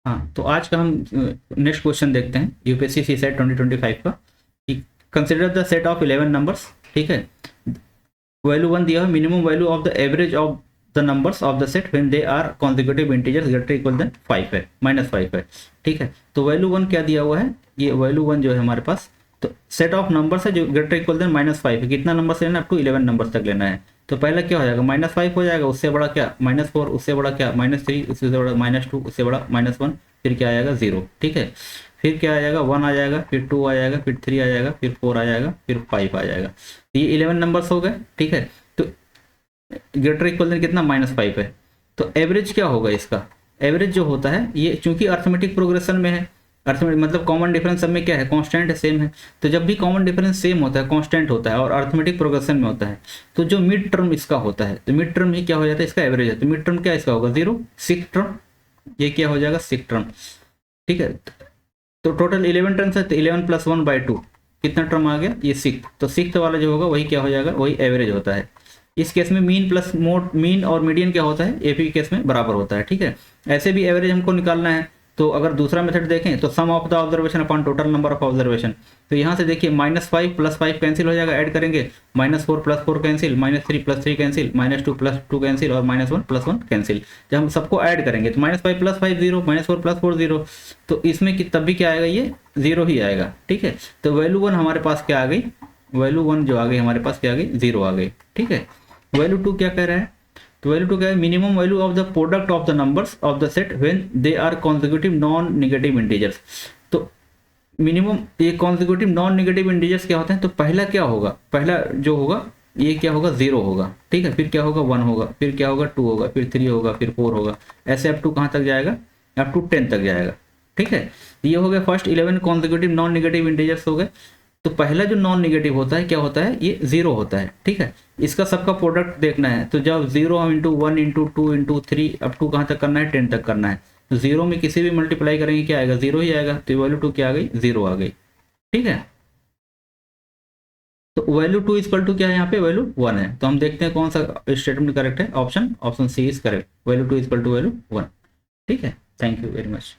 हाँ, तो आज का हम नेक्स्ट क्वेश्चन देखते हैं यूपीएससी सी सेट 2025 का, कि consider the set of 11 numbers. ठीक है, वैल्यू 1 दिया है, minimum value of the average of the numbers of the set when they are consecutive integers greater equal than 5 है, -5 है। ठीक है, तो वैल्यू 1 क्या दिया हुआ है, ये वैल्यू 1 जो है हमारे पास, तो सेट ऑफ नंबर्स है जो ग्रेटर इक्वल देन -5 है। कितना नंबर से लेना है, अप टू 11 नंबर्स तक लेना है। तो पहला क्या हो जाएगा, -5 हो जाएगा, उससे बड़ा क्या -4, उससे बड़ा क्या -3, उससे बड़ा -2, उससे बड़ा -1, फिर क्या आ जाएगा 0। ठीक है, फिर क्या आ जाएगा 1 आ जाएगा, फिर 2 आ जाएगा, फिर 3 आ जाएगा, फिर 4 आ जाएगा, फिर 5 आ जाएगा। तो ये 11 नंबर्स हो गए। ठीक है, तो ग्रेटर इक्वल देन कितना -5 है। तो एवरेज क्या होगा इसका, एवरेज जो होता है ये चूंकि अर्थमेटिक प्रोग्रेशन में है, अर्थमेटिक मतलब कॉमन डिफरेंस सब में क्या है, कांस्टेंट है, सेम है। तो जब भी कॉमन डिफरेंस सेम होता है, कांस्टेंट होता है और अर्थमेटिक प्रोग्रेशन में होता है, तो जो मिड टर्म इसका होता है, तो मिड टर्म ही क्या हो जाता है, इसका एवरेज है। तो मिड टर्म क्या इसका होगा 0, सिक्स टर्म, ये क्या हो जाएगा 6 टर्म। ठीक है, तो टोटल 11 टर्म्स है, तो 11 + 1/2 कितना टर्म आ गया, ये 6। तो 6 वाला जो होगा वही क्या हो जाएगा, वही एवरेज होता है। इस केस में मीन प्लस मोड, मीन और मीडियन क्या होता है, एक ही केस में बराबर होता है। ठीक है, ऐसे भी एवरेज हमको निकालना है, तो अगर दूसरा मेथड देखें तो sum of the observation upon total number of observation. तो यहाँ से देखिए -5 + 5 कैंसिल हो जाएगा, ऐड करेंगे, -4 + 4 कैंसिल, -3 + 3 कैंसिल, -2 + 2 कैंसिल और -1 + 1 कैंसिल। जब हम सबको ऐड करेंगे तो -5 + 5 0, -4 + 4 0, तो इसमें कि तब भी क्या आएगा, ये 0 ही आएगा। ठीक है, तो वैल्यू 1 हमारे पास क्या आ गई, वैल्यू 1 जो आ गई हमारे पास क्या आ गई, 0 आ गई। ठीक है, वैल्यू 2 क्या कह रहा है, तो वैल्यू 2 क्या है, minimum value of the product of the numbers of the set when they are consecutive non negative integers. तो मिनिमम ये कॉन्जिक्यूटिव नॉन नेगेटिव इंटीजर्स क्या होते हैं, तो पहला क्या होगा, पहला जो होगा ये क्या होगा 0 होगा। ठीक है, फिर क्या होगा 1 होगा, फिर क्या होगा 2 होगा, फिर 3 होगा, फिर 4 होगा, ऐसे अप टू कहाँ तक जाएगा, अप टू 10 तक जाएगा। ठीक है, ये हो गया first 11 consecutive non negative integers हो गए। तो पहला जो नॉन नेगेटिव होता है क्या होता है, ये 0 होता है। ठीक है, इसका सबका प्रोडक्ट देखना है, तो जब 0 × 1 × 2 × 3 अप टू कहाँ तक करना है, 10 तक करना है। तो 0 में किसी भी मल्टीप्लाई करेंगे क्या आएगा, 0 ही आएगा। तो वैल्यू 2 क्या आ गई, 0 आ गई। ठीक है, तो वैल्यू 2 = क्या है, यहाँ पे वैल्यू 1 है। तो हम देखते हैं कौन सा स्टेटमेंट करेक्ट है, option C is correct, value 2 = value 1। ठीक है, थैंक यू वेरी मच।